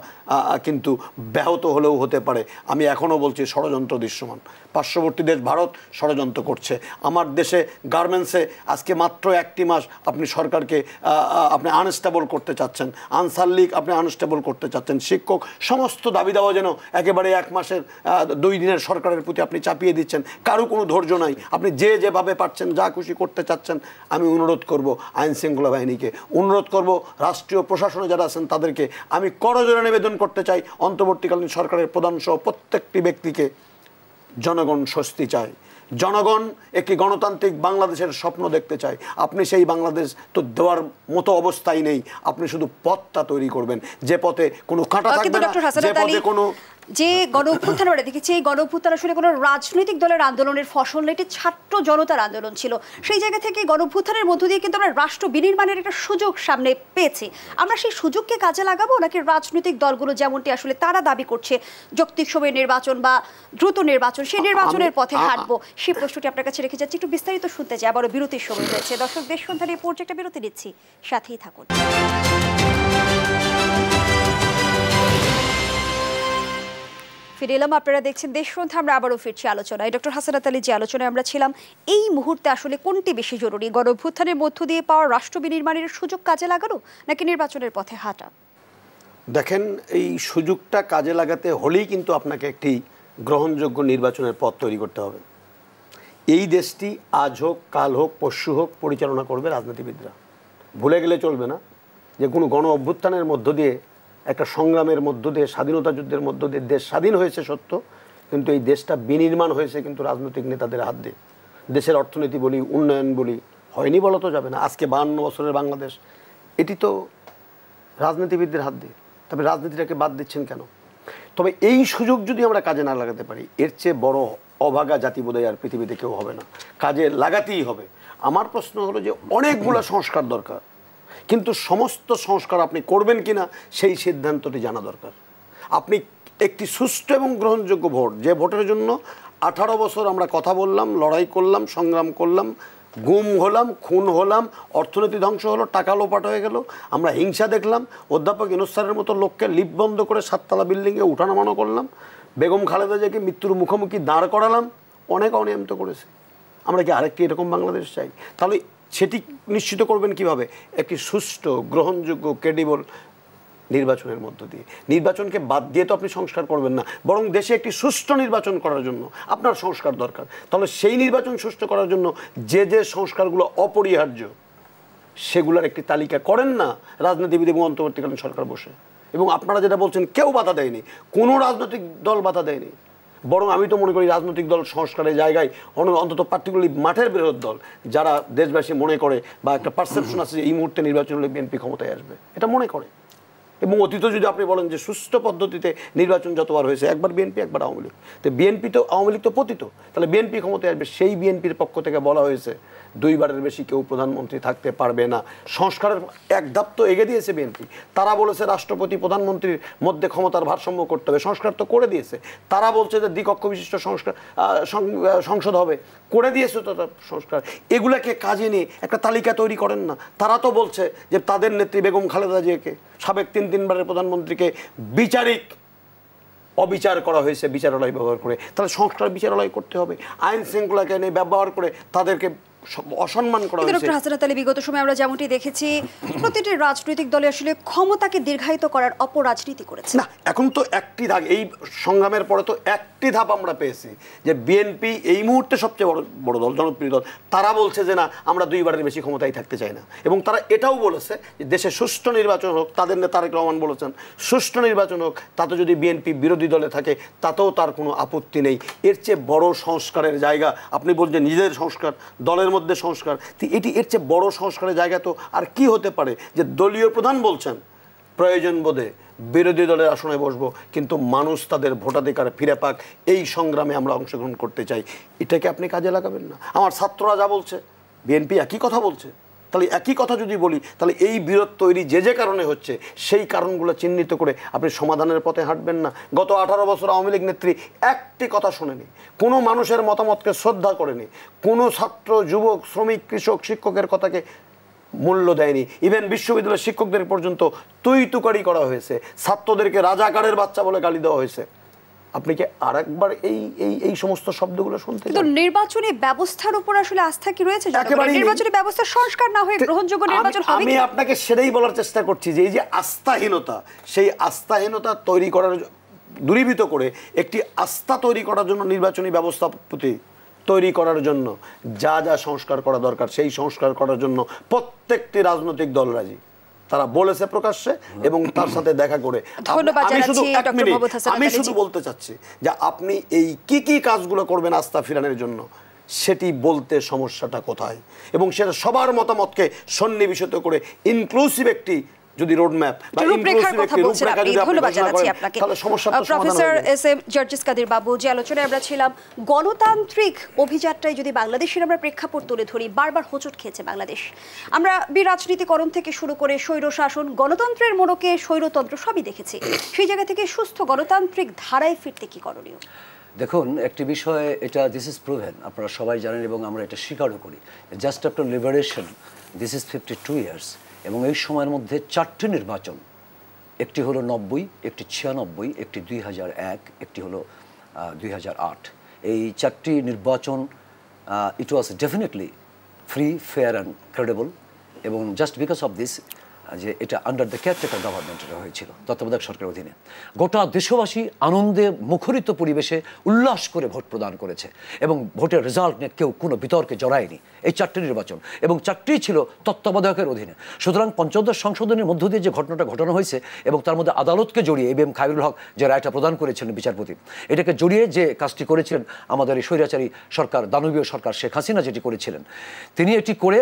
কিন্তু ব্যাহত হলেও হতে পারে। আমি এখনও বলছি ষড়যন্ত্র দৃশ্যমান। পার্শ্ববর্তী দেশ ভারত ষড়যন্ত্র করছে। আমার দেশে গার্মেন্টসে আজকে মাত্র 1টি মাস আপনি সরকারকে আপনি আনস্টেবল করতে চাচ্ছেন, আনসার লীগ আপনি আনস্টেবল করতে চাচ্ছেন, শিক্ষক সমস্ত দাবি দেওয়া যেন একেবারে 1 মাসের 2 দিনের সরকারের প্রতি আপনি চাপিয়ে দিচ্ছেন। কারো কোনো ধৈর্য নাই, আপনি যেভাবে পারছেন যা খুশি করতে চাচ্ছেন। আমি অনুরোধ করব আইন শৃঙ্খলা বাহিনীকে, অনুরোধ করব রাষ্ট্রীয় প্রশাসনে যারা আছেন তাদেরকে, আমি করজোড়ে নিবেদন করতে চাই অন্তর্বর্তীকালীন সরকারের প্রধান সহ প্রত্যেকটি ব্যক্তিকে, জনগণ স্বস্তি চায়, জনগণ একটি গণতান্ত্রিক বাংলাদেশের স্বপ্ন দেখতে চায়। আপনি সেই বাংলাদেশ তো দেওয়ার মতো অবস্থায় নেই, আপনি শুধু পথটা তৈরি করবেন, যে পথে কোনো কাঁটা থাকবে না, যে পথে কোনো যে গণঅভ্যুত্থান আমরা দেখেছি, এই গণঅভ্যুত্থান আসলে কোনো রাজনৈতিক দলের আন্দোলনের ফসল না, এটি ছাত্র জনতার আন্দোলন ছিল। সেই জায়গা থেকে গণঅভ্যুত্থানের মধ্য দিয়ে কিন্তু আমরা রাষ্ট্র বিনির্মাণের একটা সুযোগ সামনে পেয়েছি। আমরা সেই সুযোগকে কাজে লাগাবো, নাকি রাজনৈতিক দলগুলো যেমনটি আসলে তারা দাবি করছে যৌক্তিক সময়ে নির্বাচন বা দ্রুত নির্বাচন, সেই নির্বাচনের পথে হাঁটবো? সেই প্রশ্নটি আপনার কাছে রেখে যাচ্ছি, একটু বিস্তারিত শুনতে চাই। আবারও বিরতির সময় হয়েছে। দর্শক, দেশ সন্ধানে এই পর্যায়ে একটা বিরতি নিচ্ছি, সাথেই থাকুন। ফিরে এলাম, আপনারা দেখছেন দেশ সন্ধ্যা। আমরা আবারও ফিরছি আলোচনায়। ডক্টর হাসনাত আলী, যে আলোচনায় আমরা ছিলাম, এই মুহূর্তে আসলে কোনটি বেশি জরুরি, গণঅভ্যুত্থানের মধ্য দিয়ে পাওয়া রাষ্ট্র বিনির্মাণের সুযোগ কাজে লাগানো, নাকি নির্বাচনের পথে হাঁটা? দেখেন, এই সুযোগটা কাজে লাগাতে হলেই কিন্তু আপনাকে একটি গ্রহণযোগ্য নির্বাচনের পথ তৈরি করতে হবে। এই দেশটি আজ হোক, কাল হোক, পরশু হোক পরিচালনা করবে রাজনীতিবিদরা। ভুলে গেলে চলবে না যে কোনো গণ অভ্যুত্থানের মধ্য দিয়ে, একটা সংগ্রামের মধ্য দিয়ে, স্বাধীনতা যুদ্ধের মধ্য দিয়ে দেশ স্বাধীন হয়েছে সত্য, কিন্তু এই দেশটা বিনির্মাণ হয়েছে কিন্তু রাজনৈতিক নেতাদের হাত দিয়ে। দেশের অর্থনীতি বলি, উন্নয়ন বলি, হয়নি বলা তো যাবে না। আজকে 52 বছরের বাংলাদেশ, এটি তো রাজনীতিবিদদের হাত দিয়ে। তবে রাজনীতিটাকে বাদ দিচ্ছেন কেন? তবে এই সুযোগ যদি আমরা কাজে না লাগাতে পারি, এর চেয়ে বড় অভাগা জাতি বোধহয় আর পৃথিবীতে কেউ হবে না। কাজে লাগাতেই হবে। আমার প্রশ্ন হলো যে অনেকগুলো সংস্কার দরকার, কিন্তু সমস্ত সংস্কার আপনি করবেন কিনা সেই সিদ্ধান্তটি জানা দরকার। আপনি একটি সুষ্ঠু এবং গ্রহণযোগ্য ভোট, যে ভোটের জন্য 18 বছর আমরা কথা বললাম, লড়াই করলাম, সংগ্রাম করলাম, গুম হলাম, খুন হলাম, অর্থনীতি ধ্বংস হলো, টাকা লোপাট হয়ে গেল, আমরা হিংসা দেখলাম, অধ্যাপক ইউনূস স্যারের মতো লোককে লিফট বন্ধ করে 7তলা বিল্ডিংয়ে উঠানামানো করলাম, বেগম খালেদা জিয়াকে মৃত্যুর মুখোমুখি দাঁড় করালাম, অনেক অনিয়ম তো করেছে। আমরা কি আরেকটি এরকম বাংলাদেশ চাই? তাহলে সেটি নিশ্চিত করবেন কিভাবে? একটি সুষ্ঠু, গ্রহণযোগ্য, ক্রেডিবল নির্বাচনের মধ্য দিয়ে। নির্বাচনকে বাদ দিয়ে তো আপনি সংস্কার করবেন না, বরং দেশে একটি সুষ্ঠু নির্বাচন করার জন্য আপনার সংস্কার দরকার। তাহলে সেই নির্বাচন সুষ্ঠু করার জন্য যে যে সংস্কারগুলো অপরিহার্য, সেগুলোর একটি তালিকা করেন না রাজনীতিবিদ এবং অন্তর্বর্তীকালীন সরকার বসে। এবং আপনারা যেটা বলছেন, কেউ বাধা দেয়নি, কোনো রাজনৈতিক দল বাধা দেয়নি। বরং আমি তো মনে করি রাজনৈতিক দল সংস্কারের জায়গায় অন্তত পার্টিকুলারলি মাঠের বৃহৎ দল, যারা দেশবাসী মনে করে বা একটা পারসেপশন আছে যে এই মুহূর্তে নির্বাচন হলে বিএনপি ক্ষমতায় আসবে, এটা মনে করে। এবং অতীত যদি আপনি বলেন যে সুষ্ঠু পদ্ধতিতে নির্বাচন যতবার হয়েছে, একবার বিএনপি একবার আওয়ামী লীগ, তো বিএনপি তো, আওয়ামী লীগ তো পতিত, তাহলে বিএনপি ক্ষমতায় আসবে। সেই বিএনপির পক্ষ থেকে বলা হয়েছে 2 বারের বেশি কেউ প্রধানমন্ত্রী থাকতে পারবে না। সংস্কারের এক ধাপ তো এগিয়ে দিয়েছে বিএনপি। তারা বলেছে রাষ্ট্রপতি প্রধানমন্ত্রীর মধ্যে ক্ষমতার ভারসাম্য করতে হবে, সংস্কার তো করে দিয়েছে। তারা বলছে যে দ্বিকক্ষ বিশিষ্ট সংসদ হবে, করে দিয়েছে তো সংস্কার। এগুলাকে কাজে নিয়ে একটা তালিকা তৈরি করেন না। তারা তো বলছে যে তাদের নেত্রী বেগম খালেদা জিয়াকে, সাবেক 3 বারের প্রধানমন্ত্রীকে বিচারিক অবিচার করা হয়েছে বিচারালয় ব্যবহার করে। তাহলে সংস্কার বিচারালয় করতে হবে। আইন শৃঙ্খলাকে নিয়ে ব্যবহার করে তাদেরকে অসম্মান করা হয়েছে। ডক্টর হাসনাত আলী, বিগত সময়ে আমরা যেমনটি দেখেছি, প্রতিটি রাজনৈতিক দলে আসলে ক্ষমতাকে দীর্ঘায়িত করার অপরাজনীতি করেছে। না, এখন তো একটি ধাপ, এই সংগ্রামের পরে তো একটি ধাপ আমরা পেয়েছি যে বিএনপি এই মুহূর্তে সবচেয়ে বড় দল, জনপ্রিয় দল, তারা বলছে যে না, আমরা 2 বারের বেশি ক্ষমতায় থাকতে চাই না। এবং তারা এটাও বলেছে যে দেশে সুষ্ঠু নির্বাচন হোক। তাদের নেতা তারেক রহমান বলেছেন সুষ্ঠু নির্বাচন হোক, তাতে যদি বিএনপি বিরোধী দলে থাকে তাতেও তার কোনো আপত্তি নেই। এর চেয়ে বড় সংস্কারের জায়গা, আপনি বলছেন নিজেদের সংস্কার, দলের মধ্যে সংস্কার, এটি এর চেয়ে বড় সংস্কারের জায়গা তো আর কি হতে পারে? যে দলীয় প্রধান বলছেন প্রয়োজন বোধে বিরোধী দলের আসনে বসবো, কিন্তু মানুষ তাদের ভোটাধিকার ফিরে পাক, এই সংগ্রামে আমরা অংশগ্রহণ করতে চাই। এটাকে আপনি কাজে লাগাবেন না? আমার ছাত্ররা যা বলছে, বিএনপি একই কথা বলছে, তাহলে একই কথা যদি বলি, তাহলে এই বিরোধ তৈরি যে কারণে হচ্ছে সেই কারণগুলো চিহ্নিত করে আপনি সমাধানের পথে হাঁটবেন না। গত 18 বছর আওয়ামী লীগ নেত্রী একটি কথা শোনেনি, কোনো মানুষের মতামতকে শ্রদ্ধা করেনি, কোনো ছাত্র, যুবক, শ্রমিক, কৃষক, শিক্ষকের কথাকে মূল্য দেয়নি। ইভেন বিশ্ববিদ্যালয়ের শিক্ষকদের পর্যন্ত তুই-তুকারি করা হয়েছে, ছাত্রদেরকে রাজাকারের বাচ্চা বলে গালি দেওয়া হয়েছে। আপনি কি আরেকবার এই সমস্ত শব্দগুলো শুনতে? কিন্তু নির্বাচনী ব্যবস্থার উপর আসলে আস্থা কি রয়েছে? নির্বাচনী ব্যবস্থা সংস্কার না হয়ে গ্রহণযোগ্য নির্বাচন হবে? আমি আপনাকে সেটাই বলার চেষ্টা করছি যে এই যে আস্থাহীনতা, সেই আস্থাহীনতা তৈরি করার, দূরীভূত করে একটি আস্থা তৈরি করার জন্য নির্বাচনী ব্যবস্থা তৈরি করার জন্য যা যা সংস্কার করা দরকার সেই সংস্কার করার জন্য প্রত্যেকটি রাজনৈতিক দল রাজি। তারা বলেছে প্রকাশ্যে এবং তার সাথে দেখা করে। আমি শুধু বলতে চাচ্ছি যে আপনি এই কি কাজগুলো করবেন আস্থা ফিরানোর জন্য, সেটি বলতে সমস্যাটা কোথায়, এবং সেটা সবার মতামতকে সন্নিবেশিত করে ইনক্লুসিভ একটি যদি রোডম্যাপ বা রূপরেখার কথা বলছেন আপনি। ধন্যবাদ জানাচ্ছি আপনাকে প্রফেসর এস এম জার্জিস কাদের বাবু। যে আলোচনায় আমরা ছিলাম, গণতান্ত্রিক অভিযাত্রায় যদি বাংলাদেশের আমরা প্রেক্ষাপট তুলে ধরি, বারবার হোঁচট খেয়েছে বাংলাদেশ। আমরা বিরাজনীতিকরণ থেকে শুরু করে স্বৈরশাসন, গণতন্ত্রের মোড়কে স্বৈরতন্ত্র সবই দেখেছি। সেই জায়গা থেকে সুস্থ গণতান্ত্রিক ধারায় ফিরতে কি করণীয়? দেখুন, একটি বিষয়, এটা দিস ইজ প্রুভেন, আপনারা সবাই জানেন এবং আমরা এটা স্বীকারও করি, just after liberation this is 52 years, এবং এই সময়ের মধ্যে 4টি নির্বাচন, একটি হলো 90, একটি 96, একটি 2001, একটি হলো 2008। এই 4টি নির্বাচন it was definitely free, fair and credible, এবং জাস্ট বিকজ অফ দিস যে এটা আন্ডার দ্য কেয়ারটেকার গভর্নমেন্ট হয়েছিল, তত্ত্বাবধায়ক সরকারের অধীনে। গোটা দেশবাসী আনন্দে মুখরিত পরিবেশে উল্লাস করে ভোট প্রদান করেছে, এবং ভোটের রেজাল্ট নিয়ে কেউ কোনো বিতর্কে জড়ায়নি। এই 4টি নির্বাচন, এবং 4টি ছিল তত্ত্বাবধায়কের অধীনে। সুতরাং পঞ্চদশ সংশোধনের মধ্য দিয়ে যে ঘটনাটা ঘটানো হয়েছে, এবং তার মধ্যে আদালতকে জড়িয়ে এবিএম খায়রুল হক যে রায়টা প্রদান করেছিলেন বিচারপতি, এটাকে জড়িয়ে যে কাজটি করেছিলেন আমাদের এই স্বৈরাচারী সরকার, দানবীয় সরকার শেখ হাসিনা যেটি করেছিলেন, তিনি এটি করে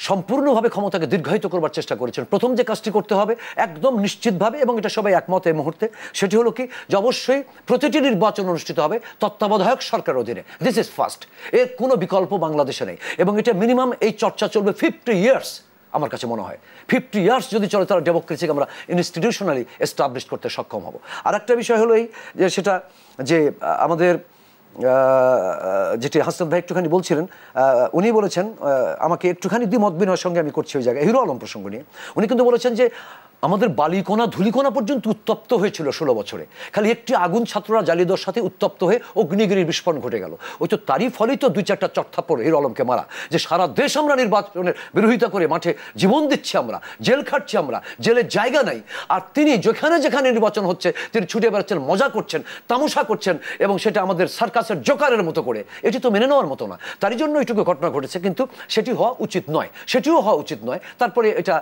সম্পূর্ণভাবে ক্ষমতাকে দীর্ঘায়িত করবার চেষ্টা করেছেন। প্রথম যে কাজটি করতে হবে একদম নিশ্চিতভাবে, এবং এটা সবাই একমত এই মুহূর্তে, সেটি হলো কি, যে অবশ্যই প্রতিটি নির্বাচন অনুষ্ঠিত হবে তত্ত্বাবধায়ক সরকারের অধীনে। দিস ইজ ফার্স্ট, এর কোনো বিকল্প বাংলাদেশে নেই, এবং এটা মিনিমাম এই চর্চা চলবে 50 ইয়ার্স। আমার কাছে মনে হয় 50 ইয়ার্স যদি চলে, তারা ডেমোক্রেসিকে আমরা ইনস্টিটিউশনালি এস্টাবলিশ করতে সক্ষম হব। আর একটা বিষয় হলো এই যে সেটা যে আমাদের যেটি হাসান ভাই একটুখানি বলছিলেন, উনি বলেছেন, আমাকে একটুখানি দ্বিমত বিনয়ের সঙ্গে আমি করছি ওই জায়গায়, হিরো আলম প্রসঙ্গ নিয়ে। উনি কিন্তু বলেছেন যে আমাদের বালিকণা ধুলিকণা পর্যন্ত উত্তপ্ত হয়েছিল 16 বছরে, খালি একটি আগুন ছাত্ররা জ্বালিয়ে দেওয়ার সাথে উত্তপ্ত হয়ে অগ্নিগিরির বিস্ফোরণ ঘটে গেল। ওই তো তারই ফলেই তো 2-4টা চটথাপ্পড় হিরো আলমকে মারা, যে সারা দেশ আমরা নির্বাচনের বিরোধিতা করে মাঠে জীবন দিচ্ছি, আমরা জেল খাটছি, আমরা জেলের জায়গা নাই, আর তিনি যেখানে যেখানে নির্বাচন হচ্ছে তিনি ছুটে বেড়াচ্ছেন, মজা করছেন, তামাশা করছেন, এবং সেটা আমাদের সার্কাসের জোকারের মতো করে। এটি তো মেনে নেওয়ার মতো না, তারই জন্য এইটুকু ঘটনা ঘটেছে, কিন্তু সেটি হওয়া উচিত নয়, সেটিও হওয়া উচিত নয়। তারপরে এটা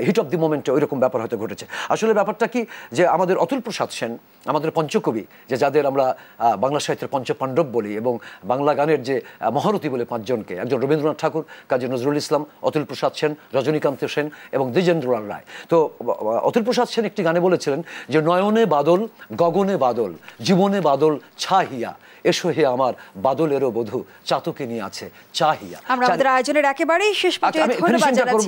হিট অফ দি মোমেন্টে ওইরকম ব্যাপার হয়তো ঘটেছে। আসলে ব্যাপারটা কি, যে আমাদের অতুল প্রসাদ সেন, আমাদের পঞ্চকবি, যে যাদের আমরা বাংলা সাহিত্যের পঞ্চপাণ্ডব বলি, এবং বাংলা গানের যে মহারথী বলে 5 জনকে, একজন রবীন্দ্রনাথ ঠাকুর, কাজী নজরুল ইসলাম, অতুল প্রসাদ সেন, রজনীকান্ত সেন এবং দ্বিজেন্দ্রলাল রায়। তো অতুল প্রসাদ সেন একটি গানে বলেছিলেন যে নয়নে বাদল, গগনে বাদল, জীবনে বাদল ছাহিয়া, এসো হে আমার বাদলেরও বধূ, চাতকে নিয়ে আছে চাহিয়া। আমরা আমাদের আয়োজনের একেবারেই শেষ পর্যায়ে ধন্যবাদ জানাচ্ছি।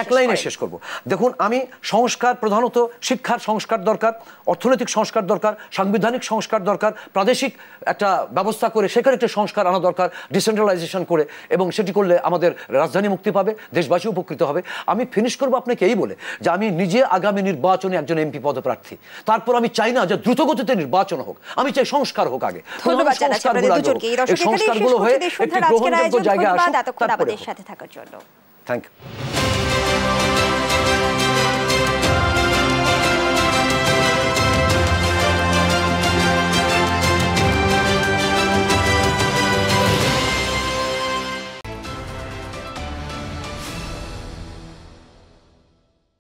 এক লাইনে শেষ করব। দেখুন, আমি সংস্কার, প্রধানত শিক্ষার সংস্কার দরকার, অর্থনৈতিক সংস্কার দরকার, সাংবিধানিক সংস্কার দরকার, প্রাদেশিক একটা ব্যবস্থা করে সেখানে একটা সংস্কার আনা দরকার, ডিসেন্ট্রালাইজেশন করে, এবং সেটি করলে আমাদের রাজধানী মুক্তি পাবে, দেশবাসী উপকৃত হবে। আমি ফিনিশ করবো আপনাকে এই বলে যে আমি নিজে আগামী নির্বাচনে একজন এমপি পদপ্রার্থী, তারপর আমি চাই না যে দ্রুতগতিতে নির্বাচন হোক, আমি চাই সংস্কার হোক আগে। ধন্যবাদ জানাচ্ছি আপনাদের দুজনকে। এই দর্শকের সাথে শেষ করছি দেশবন্ধুর আজকের আয়োজন। ধন্যবাদ এতক্ষণ আমাদের সাথে থাকার জন্য। Thank you.